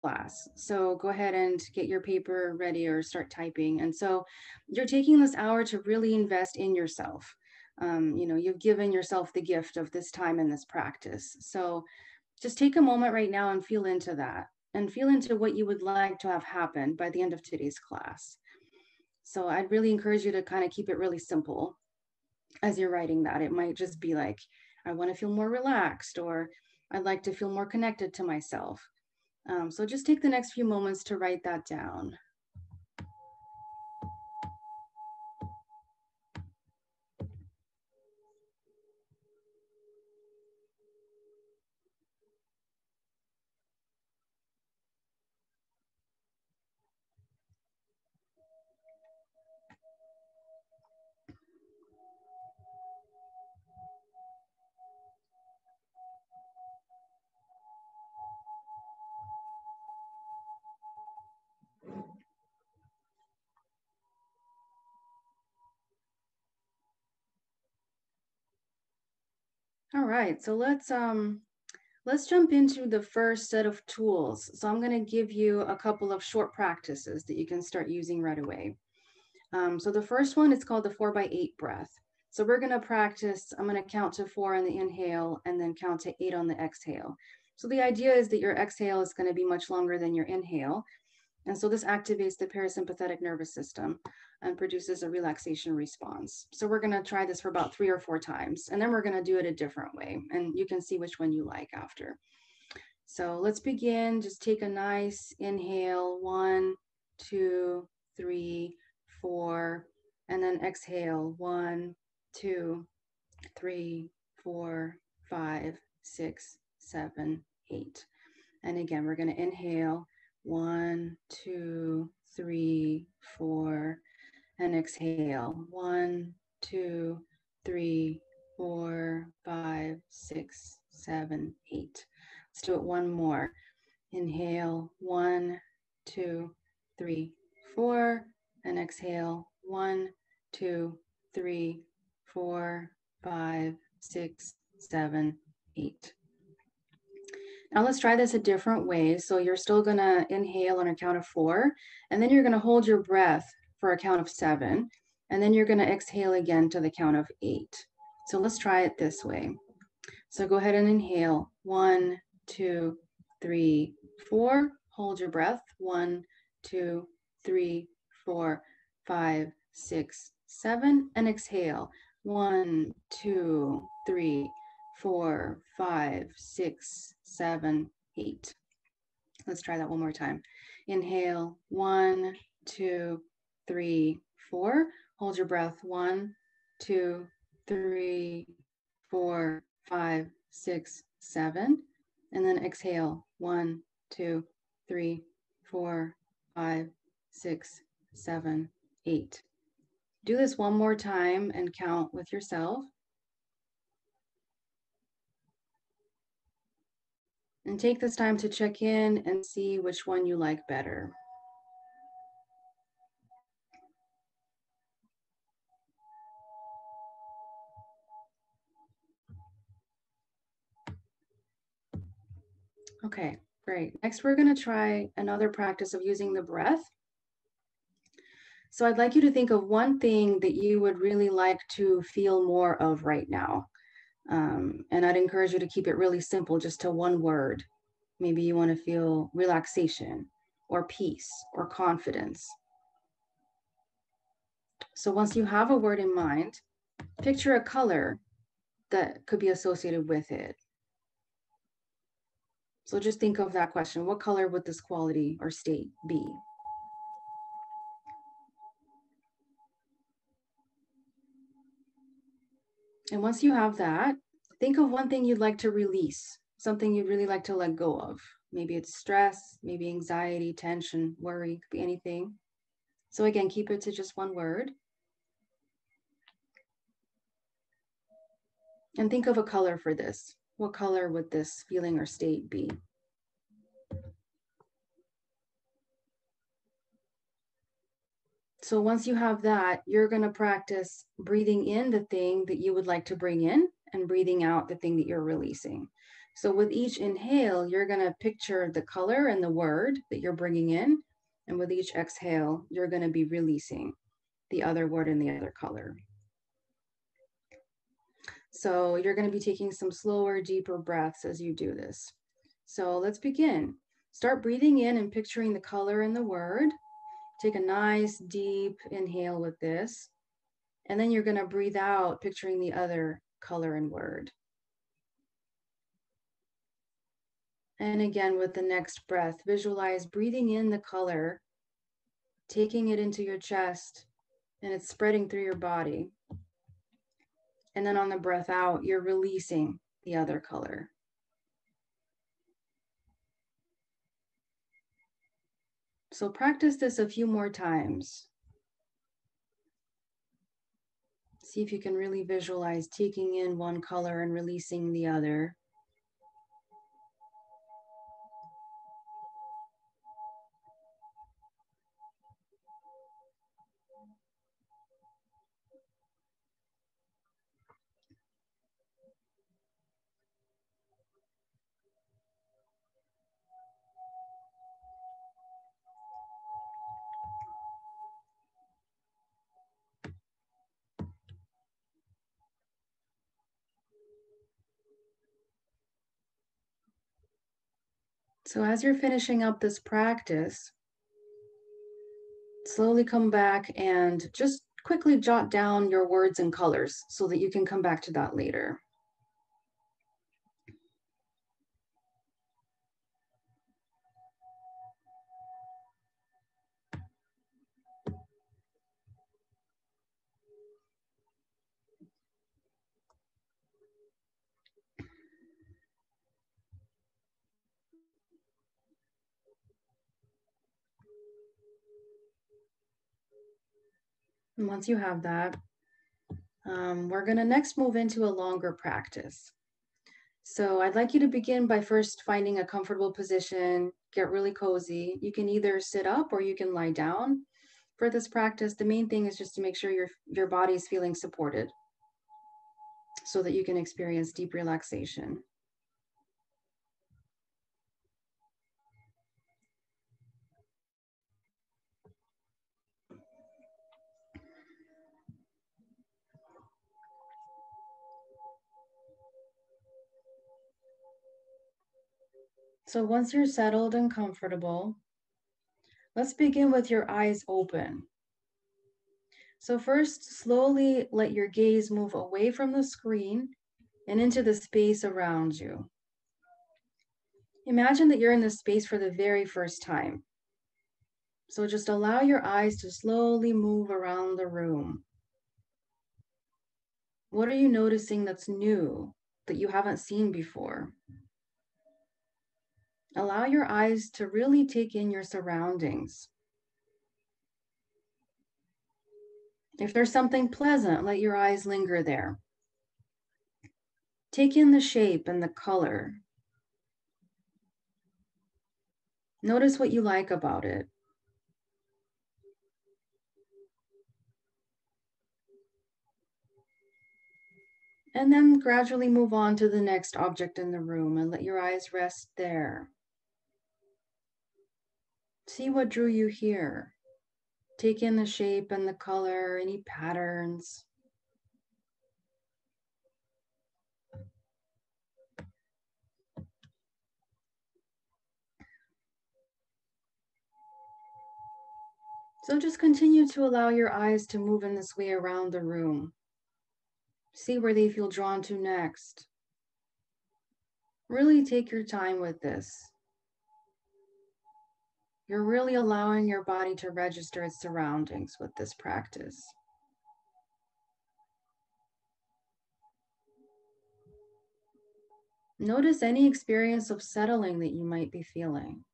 class. So go ahead and get your paper ready or start typing. And so you're taking this hour to really invest in yourself. You've given yourself the gift of this time and this practice. So just take a moment right now and feel into that and feel into what you would like to have happen by the end of today's class. So I'd really encourage you to kind of keep it really simple as you're writing that. It might just be like, I want to feel more relaxed, or I'd like to feel more connected to myself. So just take the next few moments to write that down. All right, so let's jump into the first set of tools. So I'm going to give you a couple of short practices that you can start using right away. So the first one is called the 4x8 breath. So we're going to practice, I'm going to count to 4 on the inhale and then count to 8 on the exhale. So the idea is that your exhale is going to be much longer than your inhale. And so this activates the parasympathetic nervous system and produces a relaxation response. So we're going to try this for about 3 or 4 times, and then we're going to do it a different way. And you can see which one you like after. So let's begin. Just take a nice inhale, 1, 2, 3, 4, and then exhale, 1, 2, 3, 4, 5, 6, 7, 8. And again, we're going to inhale, 1, 2, 3, 4, and exhale, 1, 2, 3, 4, 5, 6, 7, 8. Let's do it one more. Inhale, 1, 2, 3, 4, and exhale, 1, 2, 3, 4, 5, 6, 7, 8. Now let's try this a different way. So you're still going to inhale on a count of 4, and then you're going to hold your breath for a count of 7, and then you're going to exhale again to the count of 8. So let's try it this way. So go ahead and inhale, 1, 2, 3, 4. Hold your breath, 1, 2, 3, 4, 5, 6, 7, and exhale, 1, 2, 3, 4, 5, 6, 7, 8. Let's try that one more time. Inhale, 1, 2, 3, 4. Hold your breath, 1, 2, 3, 4, 5, 6, 7. And then exhale, 1, 2, 3, 4, 5, 6, 7, 8. Do this one more time and count with yourself. And take this time to check in and see which one you like better. Okay, great. Next, we're going to try another practice of using the breath. So I'd like you to think of one thing that you would really like to feel more of right now. And I'd encourage you to keep it really simple, just to one word. Maybe you want to feel relaxation or peace or confidence. So once you have a word in mind, picture a color that could be associated with it. So just think of that question. What color would this quality or state be? And once you have that, think of one thing you'd like to release, something you'd really like to let go of. Maybe it's stress, maybe anxiety, tension, worry, could be anything. So again, keep it to just one word. And think of a color for this. What color would this feeling or state be? So once you have that, you're going to practice breathing in the thing that you would like to bring in and breathing out the thing that you're releasing. So with each inhale, you're going to picture the color and the word that you're bringing in. And with each exhale, you're going to be releasing the other word and the other color. So you're going to be taking some slower, deeper breaths as you do this. So let's begin. Start breathing in and picturing the color and the word. Take a nice deep inhale with this. And then you're going to breathe out, picturing the other color and word. And again, with the next breath, visualize breathing in the color, taking it into your chest, and it's spreading through your body. And then on the breath out, you're releasing the other color. So practice this a few more times. See if you can really visualize taking in one color and releasing the other. So as you're finishing up this practice, slowly come back and just quickly jot down your words and colors so that you can come back to that later. And once you have that, we're going to next move into a longer practice. So I'd like you to begin by first finding a comfortable position, get really cozy. You can either sit up or you can lie down. For this practice, the main thing is just to make sure your body is feeling supported so that you can experience deep relaxation. So once you're settled and comfortable, let's begin with your eyes open. So first, slowly let your gaze move away from the screen and into the space around you. Imagine that you're in this space for the very first time. So just allow your eyes to slowly move around the room. What are you noticing that's new, that you haven't seen before? Allow your eyes to really take in your surroundings. If there's something pleasant, let your eyes linger there. Take in the shape and the color. Notice what you like about it. And then gradually move on to the next object in the room and let your eyes rest there. See what drew you here. Take in the shape and the color, any patterns. So just continue to allow your eyes to move in this way around the room. See where they feel drawn to next. Really take your time with this. You're really allowing your body to register its surroundings with this practice. Notice any experience of settling that you might be feeling.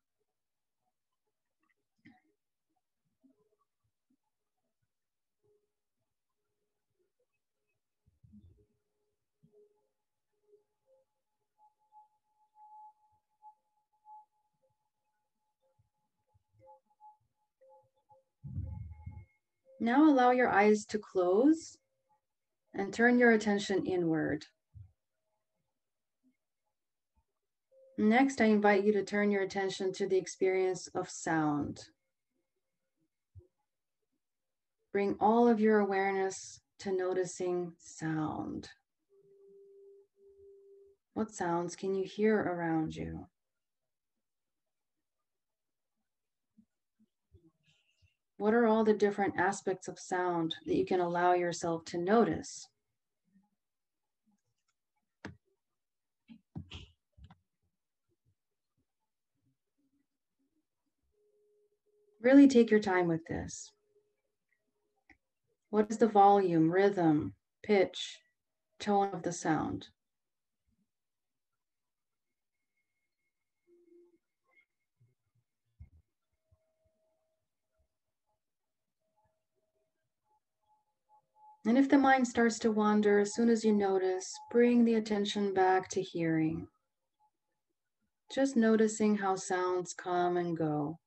Now allow your eyes to close and turn your attention inward. Next, I invite you to turn your attention to the experience of sound. Bring all of your awareness to noticing sound. What sounds can you hear around you? What are all the different aspects of sound that you can allow yourself to notice? Really take your time with this. What is the volume, rhythm, pitch, tone of the sound? And if the mind starts to wander, as soon as you notice, bring the attention back to hearing. Just noticing how sounds come and go.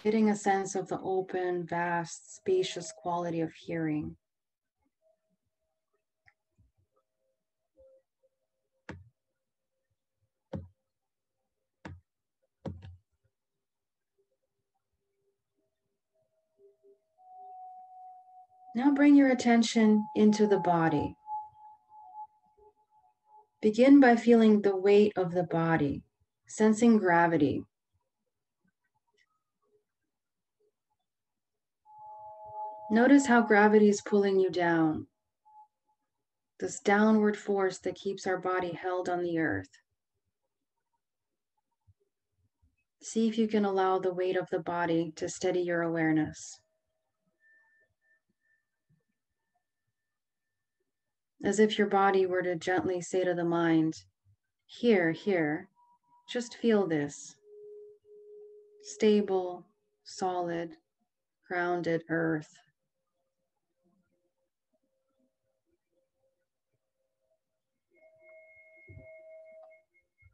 Getting a sense of the open, vast, spacious quality of hearing. Now bring your attention into the body. Begin by feeling the weight of the body, sensing gravity. Notice how gravity is pulling you down. This downward force that keeps our body held on the earth. See if you can allow the weight of the body to steady your awareness. As if your body were to gently say to the mind, here, just feel this. Stable, solid, grounded earth.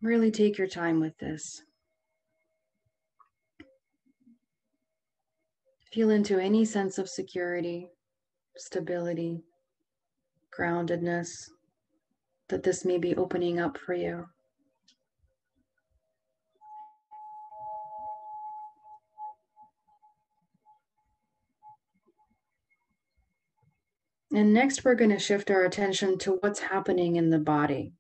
Really take your time with this. Feel into any sense of security, stability, groundedness that this may be opening up for you. And next, we're going to shift our attention to what's happening in the body.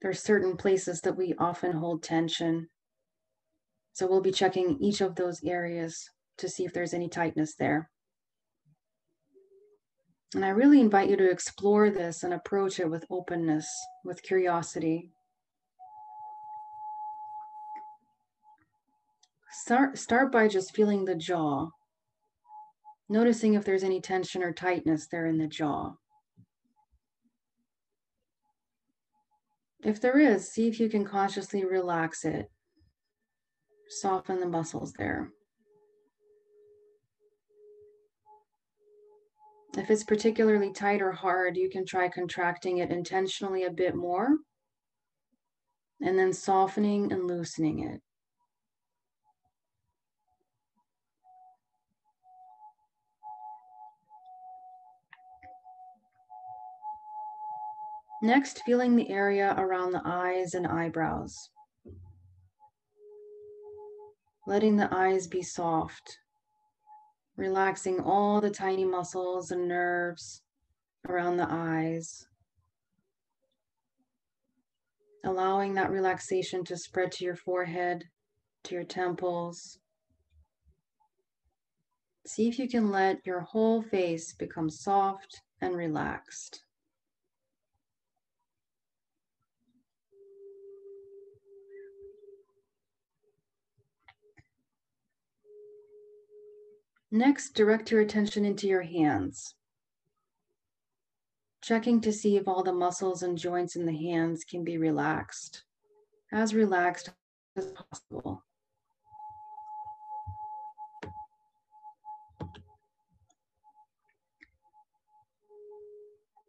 There are certain places that we often hold tension. So we'll be checking each of those areas to see if there's any tightness there. And I really invite you to explore this and approach it with openness, with curiosity. Start by just feeling the jaw, noticing if there's any tension or tightness there in the jaw. If there is, see if you can consciously relax it. Soften the muscles there. If it's particularly tight or hard, you can try contracting it intentionally a bit more, and then softening and loosening it. Next, feeling the area around the eyes and eyebrows. Letting the eyes be soft, relaxing all the tiny muscles and nerves around the eyes. Allowing that relaxation to spread to your forehead, to your temples. See if you can let your whole face become soft and relaxed. Next, direct your attention into your hands, checking to see if all the muscles and joints in the hands can be relaxed as possible.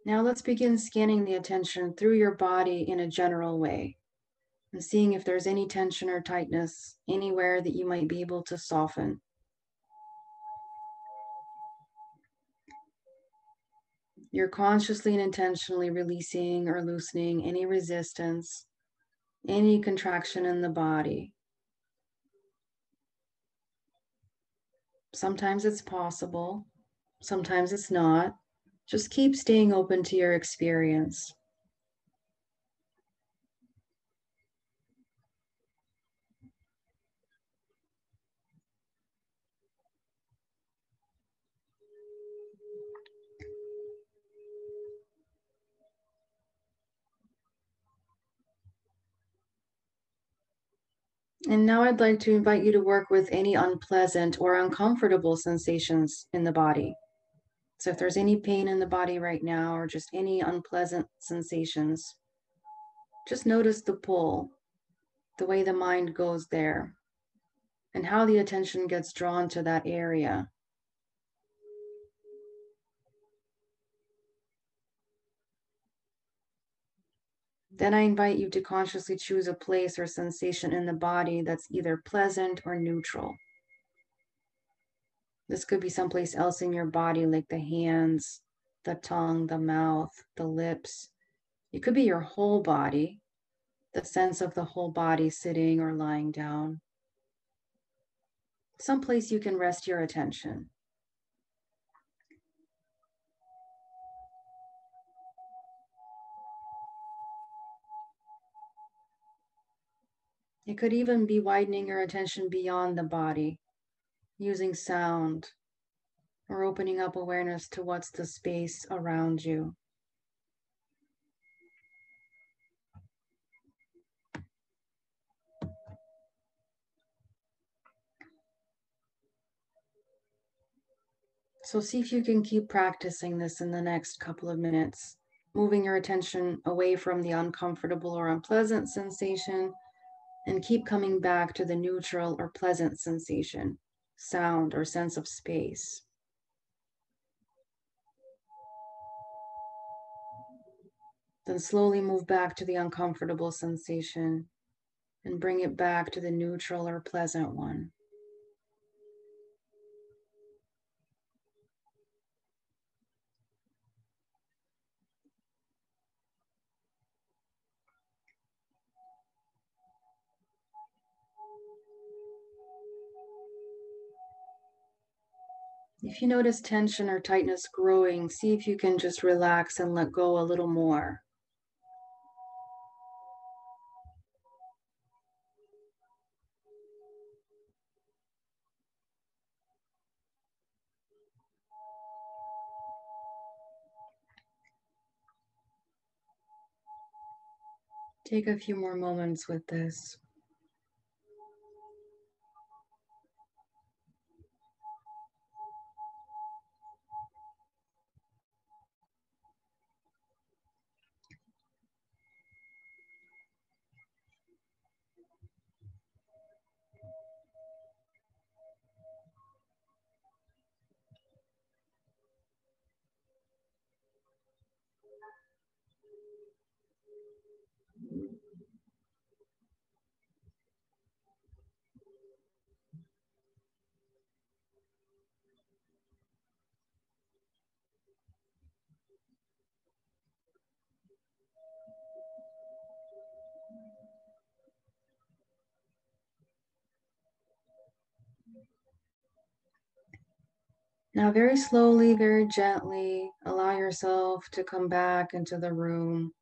Now let's begin scanning the attention through your body in a general way and seeing if there's any tension or tightness anywhere that you might be able to soften. You're consciously and intentionally releasing or loosening any resistance, any contraction in the body. Sometimes it's possible, sometimes it's not. Just keep staying open to your experience. And now I'd like to invite you to work with any unpleasant or uncomfortable sensations in the body. So if there's any pain in the body right now or just any unpleasant sensations, just notice the pull, the way the mind goes there, and how the attention gets drawn to that area. Then I invite you to consciously choose a place or sensation in the body that's either pleasant or neutral. This could be someplace else in your body, like the hands, the tongue, the mouth, the lips. It could be your whole body, the sense of the whole body sitting or lying down. Someplace you can rest your attention. It could even be widening your attention beyond the body, using sound, or opening up awareness to what's the space around you. So see if you can keep practicing this in the next couple of minutes, moving your attention away from the uncomfortable or unpleasant sensation and keep coming back to the neutral or pleasant sensation, sound, or sense of space. Then slowly move back to the uncomfortable sensation and bring it back to the neutral or pleasant one. If you notice tension or tightness growing, see if you can just relax and let go a little more. Take a few more moments with this. Now, very slowly, very gently, allow yourself to come back into the room.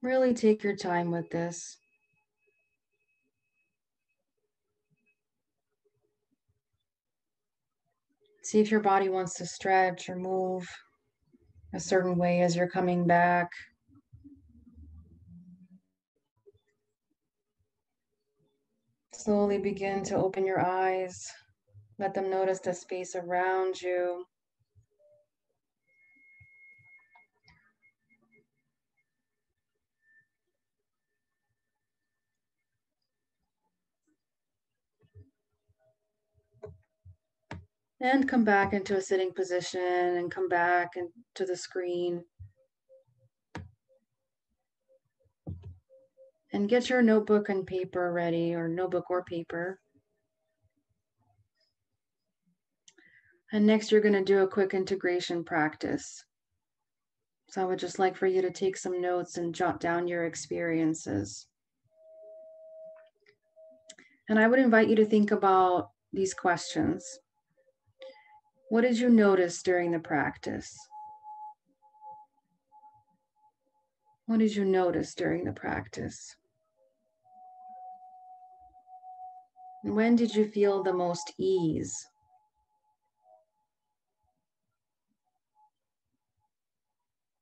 Really take your time with this. See if your body wants to stretch or move a certain way as you're coming back. Slowly begin to open your eyes. Let them notice the space around you. And come back into a sitting position and come back into the screen. And get your notebook and paper ready, or notebook or paper. And next, you're going to do a quick integration practice. So I would just like for you to take some notes and jot down your experiences. And I would invite you to think about these questions. What did you notice during the practice? What did you notice during the practice? When did you feel the most ease?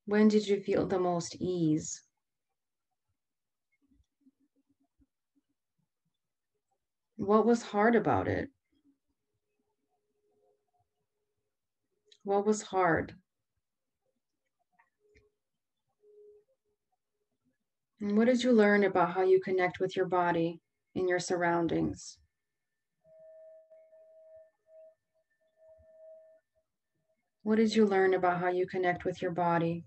When did you feel the most ease? What was hard about it? What was hard? And what did you learn about how you connect with your body and your surroundings? What did you learn about how you connect with your body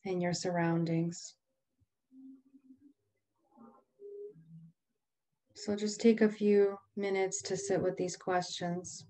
and your surroundings? So just take a few minutes to sit with these questions.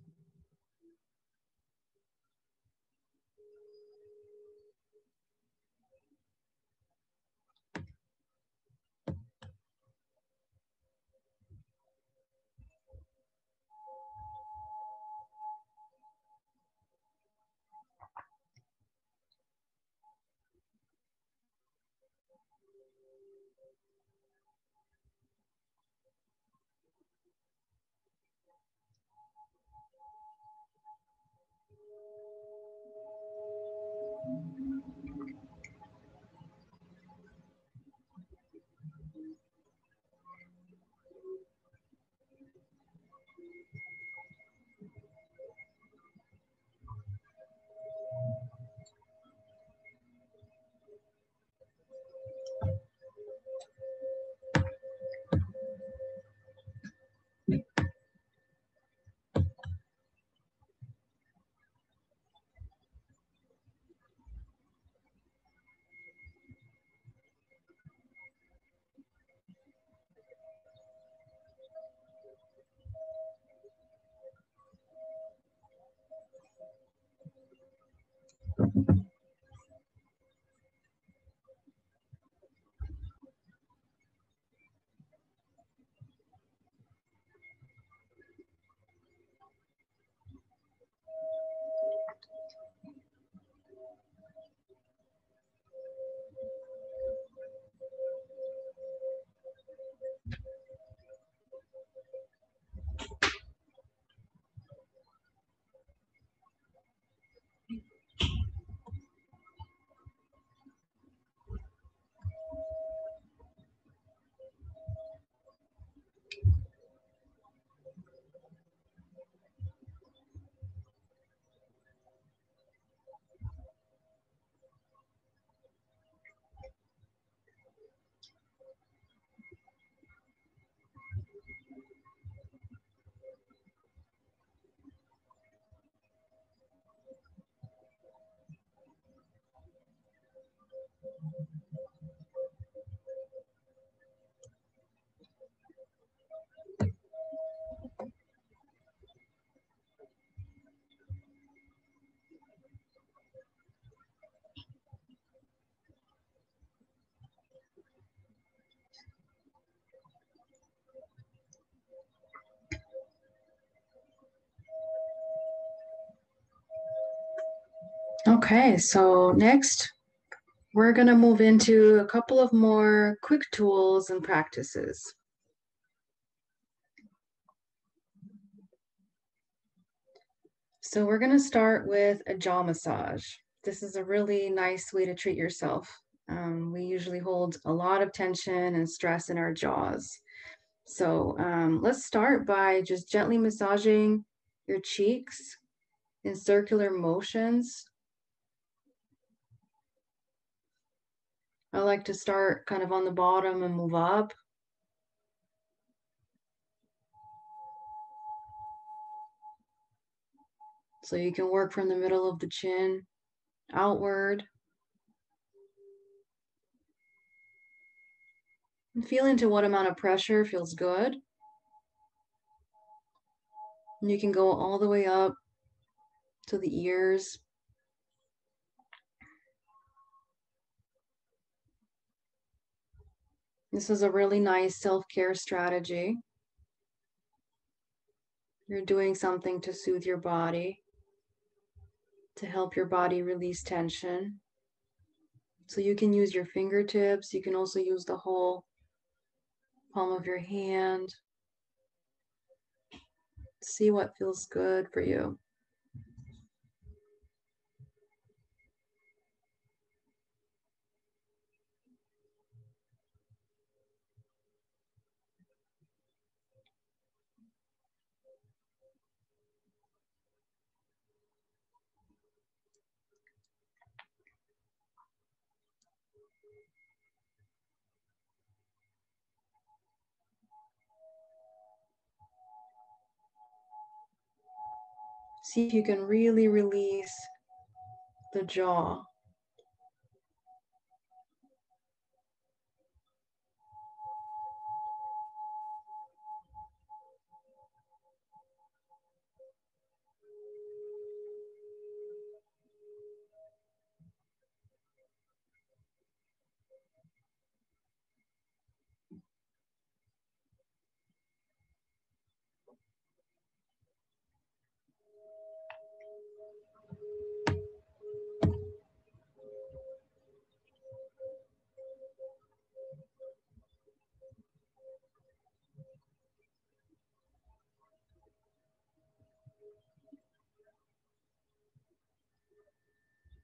Okay, so next we're going to move into a couple of more quick tools and practices. So we're going to start with a jaw massage. This is a really nice way to treat yourself. We usually hold a lot of tension and stress in our jaws. So let's start by just gently massaging your cheeks in circular motions. I like to start kind of on the bottom and move up. So you can work from the middle of the chin outward. And feel into what amount of pressure feels good. And you can go all the way up to the ears. This is a really nice self-care strategy. You're doing something to soothe your body, to help your body release tension. So you can use your fingertips. You can also use the whole palm of your hand. See what feels good for you. See if you can really release the jaw.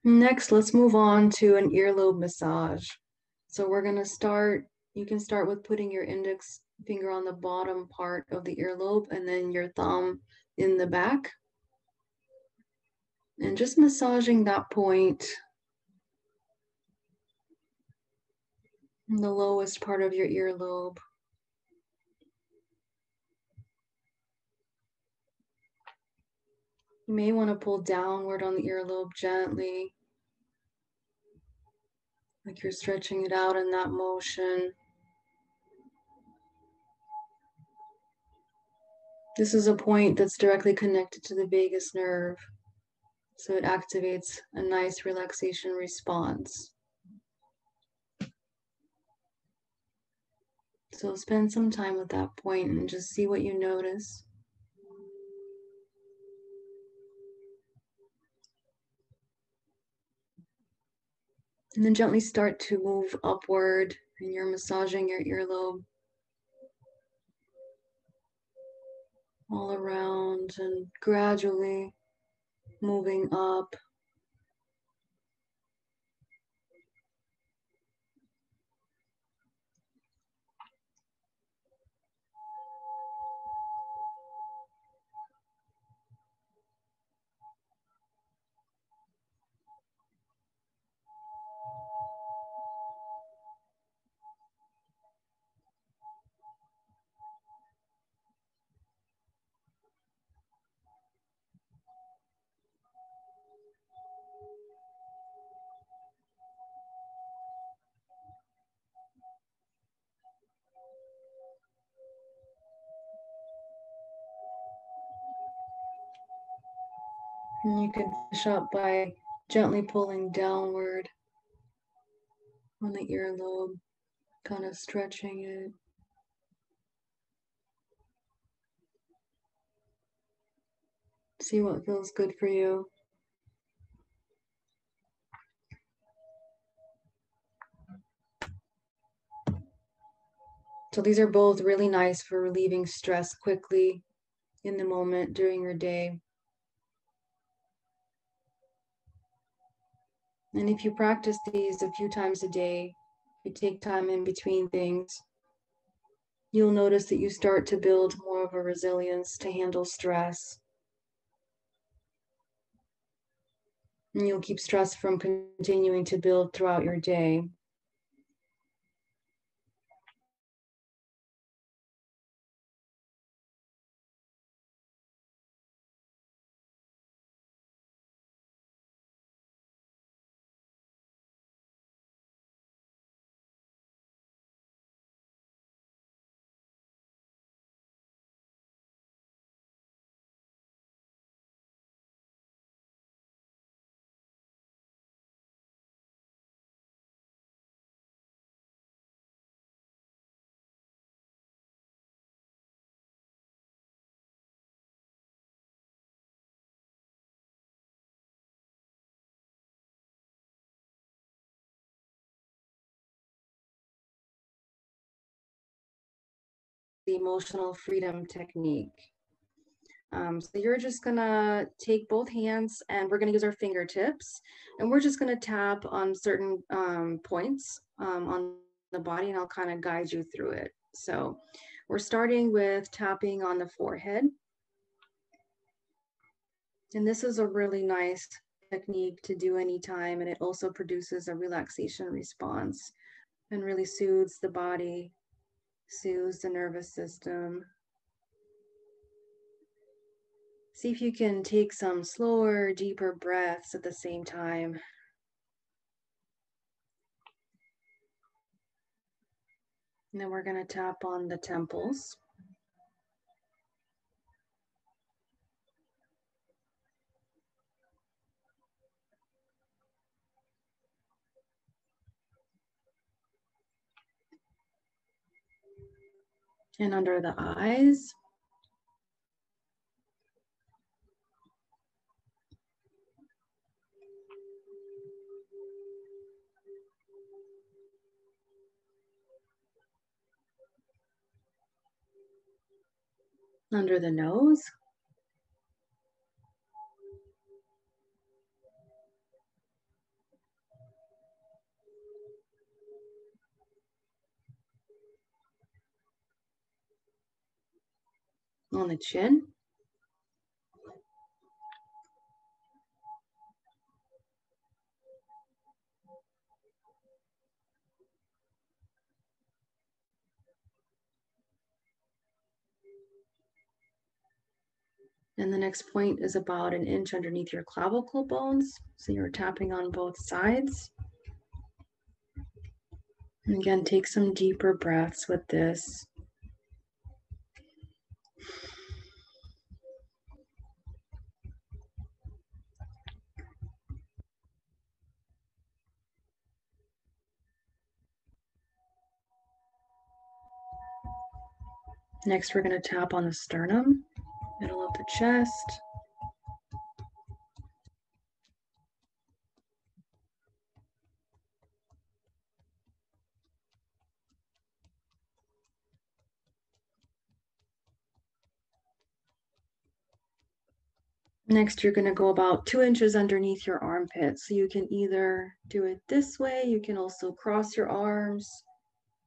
Next, let's move on to an earlobe massage. So we're going to start, you can start with putting your index finger on the bottom part of the earlobe and then your thumb in the back. And just massaging that point in the lowest part of your earlobe. You may want to pull downward on the earlobe gently, like you're stretching it out in that motion. This is a point that's directly connected to the vagus nerve, so it activates a nice relaxation response. So spend some time with that point and just see what you notice. And then gently start to move upward, and you're massaging your earlobe all around and gradually moving up. And you can finish up by gently pulling downward on the earlobe, kind of stretching it. See what feels good for you. So these are both really nice for relieving stress quickly in the moment during your day. And if you practice these a few times a day, you take time in between things, you'll notice that you start to build more of a resilience to handle stress. And you'll keep stress from continuing to build throughout your day. the emotional freedom technique. So you're just gonna take both hands and we're gonna use our fingertips and we're just gonna tap on certain points on the body and I'll kind of guide you through it. So we're starting with tapping on the forehead. And this is a really nice technique to do anytime, and it also produces a relaxation response and really soothes the body, soothes the nervous system. See if you can take some slower, deeper breaths at the same time. And then we're going to tap on the temples. And under the eyes. Under the nose. On the chin. And the next point is about an inch underneath your clavicle bones. So you're tapping on both sides. And again, take some deeper breaths with this. Next, we're going to tap on the sternum, middle of the chest. Next, you're going to go about 2 inches underneath your armpit. So you can either do it this way, you can also cross your arms,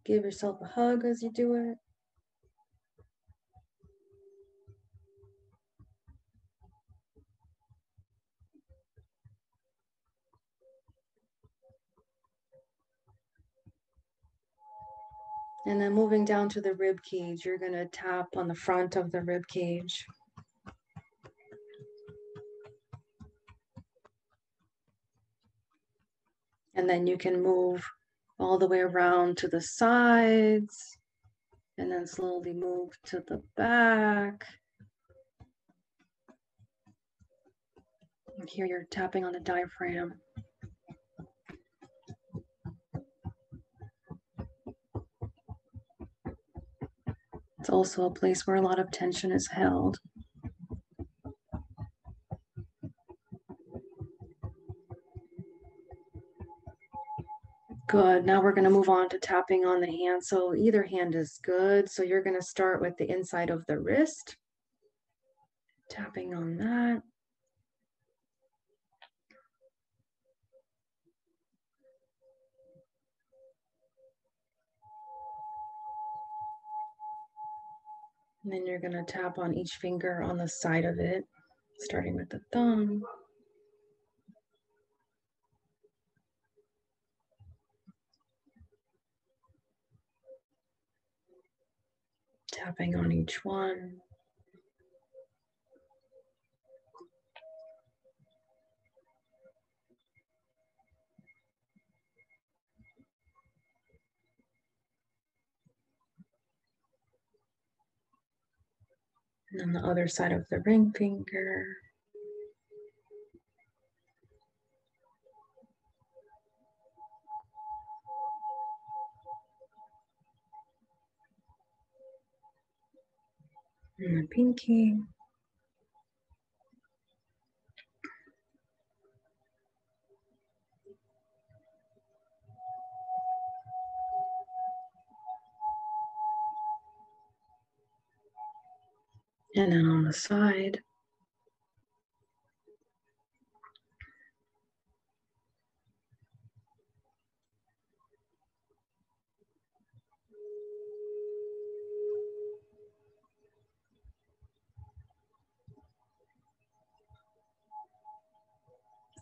give yourself a hug as you do it. And then moving down to the rib cage, you're going to tap on the front of the rib cage. And then you can move all the way around to the sides and then slowly move to the back. And here you're tapping on the diaphragm. It's also a place where a lot of tension is held. Good. Now we're going to move on to tapping on the hand. So either hand is good. So you're going to start with the inside of the wrist. Tapping on that. And then you're going to tap on each finger on the side of it, starting with the thumb. Tapping on each one. And then the other side of the ring finger. And the pinky. And then on the side.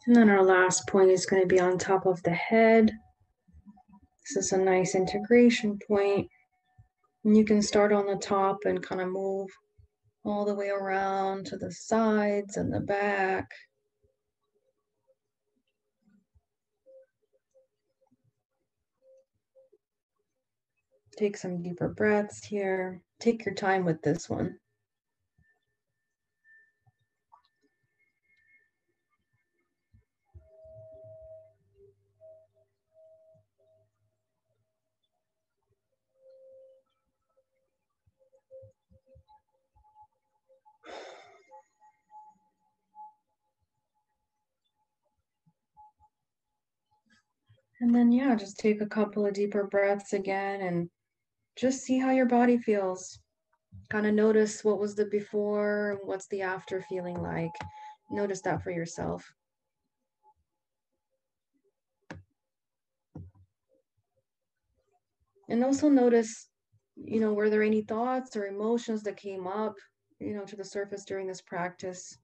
And then our last point is going to be on top of the head. This is a nice integration point. And you can start on the top and kind of move all the way around to the sides and the back. Take some deeper breaths here. Take your time with this one. And then, yeah, just take a couple of deeper breaths again and just see how your body feels. Kind of notice what was the before, what's the after feeling like. Notice that for yourself. And also notice, were there any thoughts or emotions that came up, to the surface during this practice?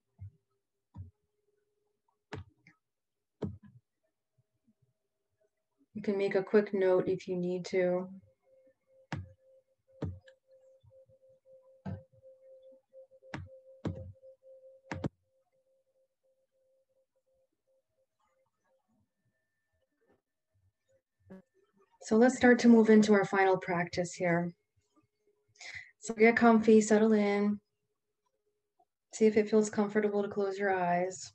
You can make a quick note if you need to. So let's start to move into our final practice here. So get comfy, settle in. See if it feels comfortable to close your eyes.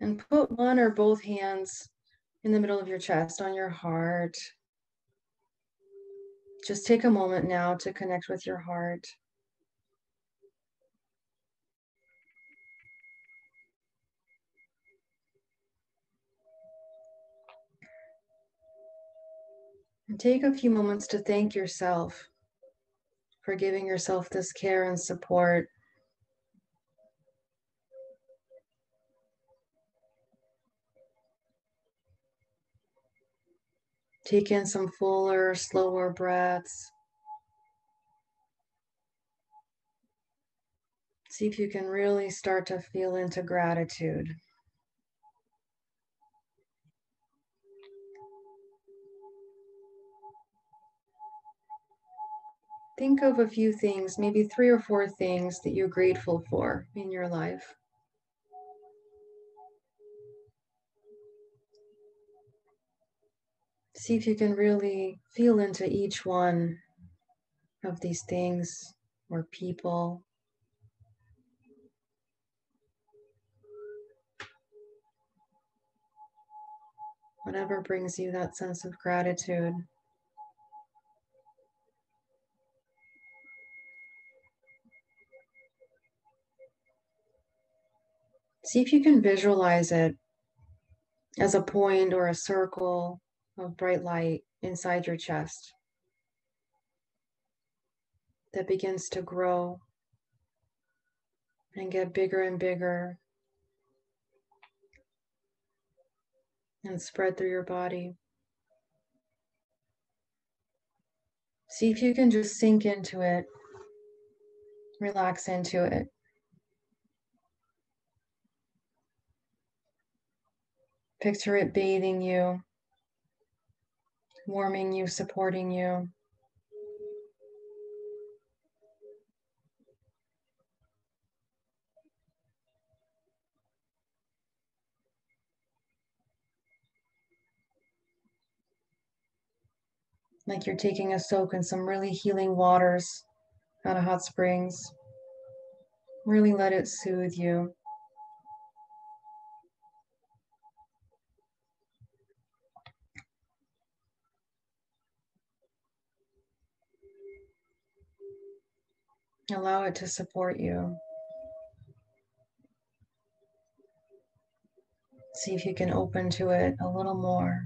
And put one or both hands in the middle of your chest on your heart. Just take a moment now to connect with your heart. And take a few moments to thank yourself for giving yourself this care and support. Take in some fuller, slower breaths. See if you can really start to feel into gratitude. Think of a few things, maybe 3 or 4 things that you're grateful for in your life. See if you can really feel into each one of these things or people. Whatever brings you that sense of gratitude. See if you can visualize it as a point or a circle of bright light inside your chest that begins to grow and get bigger and bigger and spread through your body. See if you can just sink into it, relax into it. Picture it bathing you, warming you, supporting you. Like you're taking a soak in some really healing waters out of hot springs. Really let it soothe you. Allow it to support you. See if you can open to it a little more.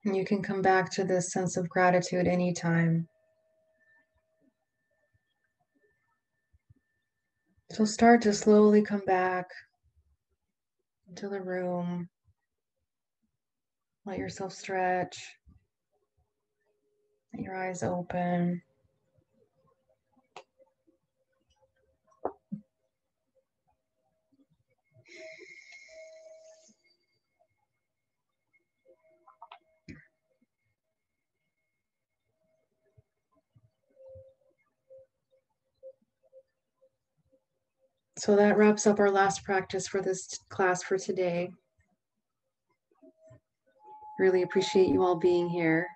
And you can come back to this sense of gratitude anytime. So start to slowly come back into the room. Let yourself stretch. Let your eyes open. So that wraps up our last practice for this class for today. Really appreciate you all being here.